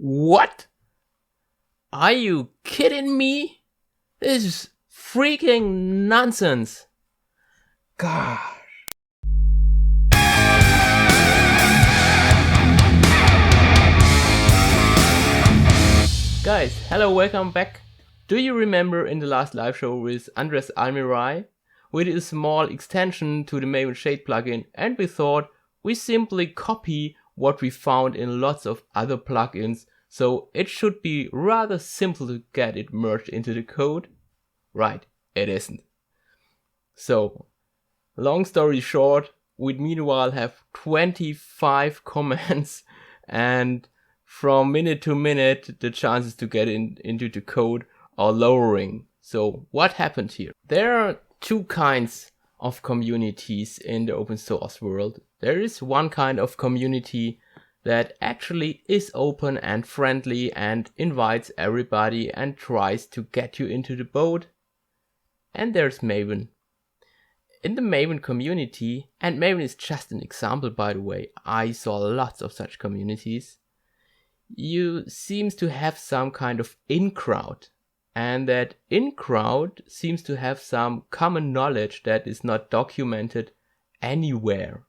What? Are you kidding me? This is freaking nonsense. God. Guys, hello, welcome back. Do you remember in the last live show with Andres Almirai? We did a small extension to the Maven Shade Plugin and we thought we simply copy what we found in lots of other plugins, so it should be rather simple to get it merged into the code. Right, it isn't. So, long story short, we meanwhile have 25 comments, and from minute to minute the chances to get into the code are lowering. So what happened here? There are two kinds of communities in the open source world. There is one kind of community that actually is open and friendly and invites everybody and tries to get you into the boat. And there's Maven. In the Maven community, and Maven is just an example by the way, I saw lots of such communities, you seems to have some kind of in-crowd. And that in-crowd seems to have some common knowledge that is not documented anywhere.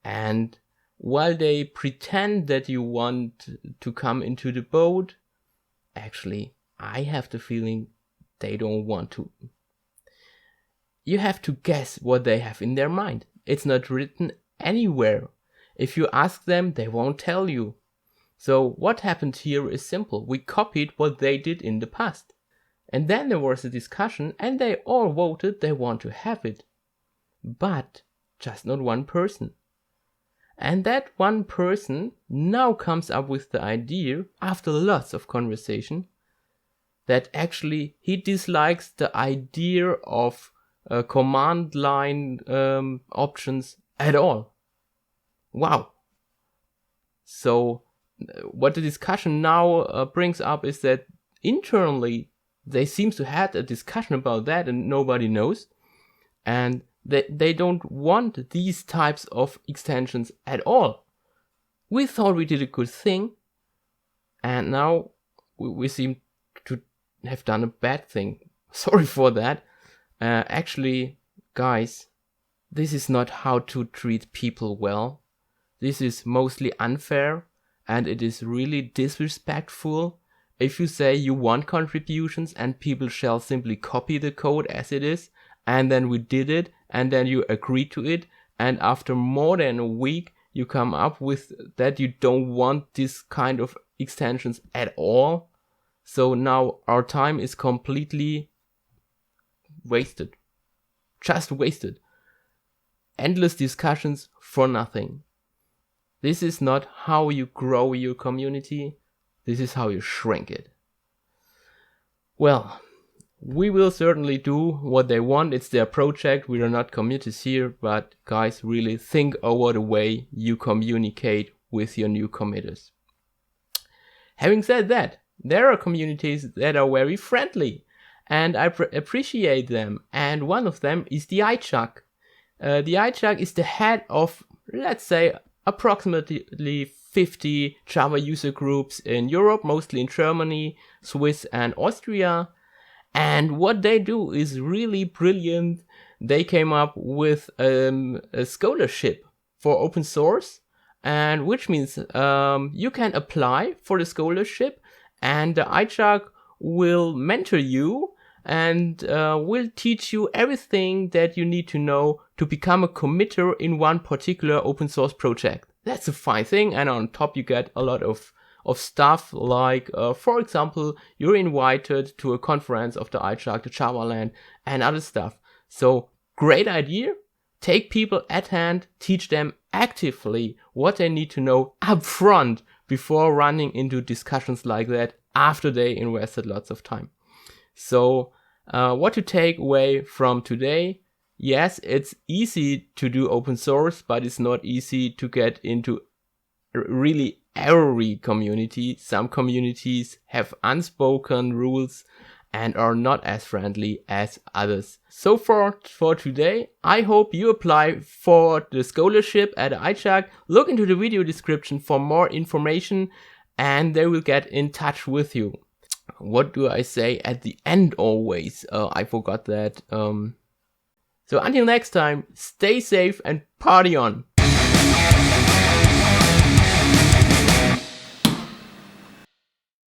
And while they pretend that you want to come into the boat, actually, I have the feeling they don't want to. You have to guess what they have in their mind. It's not written anywhere. If you ask them, they won't tell you. So what happened here is simple. We copied what they did in the past. And then there was a discussion and they all voted they want to have it. But just not one person. And that one person now comes up with the idea, after lots of conversation, that actually he dislikes the idea of command line options at all. Wow. So what the discussion now brings up is that internally they seem to have a discussion about that and nobody knows. And they don't want these types of extensions at all. We thought we did a good thing, and now we seem to have done a bad thing. Sorry for that. Actually, guys, this is not how to treat people well. This is mostly unfair, and it is really disrespectful if you say you want contributions and people shall simply copy the code as it is, and then we did it, and then you agree to it, and after more than a week you come up with that you don't want this kind of extensions at all. So now our time is completely wasted. Just wasted. Endless discussions for nothing. This is not how you grow your community. This is how you shrink it. Well, we will certainly do what they want. It's their project. We are not committers here. But guys, really think over the way you communicate with your new committers. Having said that, there are communities that are very friendly. And I appreciate them. And one of them is the iJUG. The iJUG is the head of, let's say, approximately 50 Java user groups in Europe, mostly in Germany, Swiss and Austria. And what they do is really brilliant. They came up with a scholarship for open source, and which means you can apply for the scholarship and the iJUG will mentor you and will teach you everything that you need to know to become a committer in one particular open source project. That's a fine thing, and on top you get a lot of stuff like, for example, you're invited to a conference of the iJUG, the Javaland, and other stuff. So, great idea. Take people at hand, teach them actively what they need to know up front before running into discussions like that after they invested lots of time. So, what to take away from today? Yes, it's easy to do open source, but it's not easy to get into really every community. Some communities have unspoken rules and are not as friendly as others. So far for today, I hope you apply for the scholarship at iJUG. Look into the video description for more information and they will get in touch with you. What do I say at the end always? I forgot that. So until next time, stay safe and party on!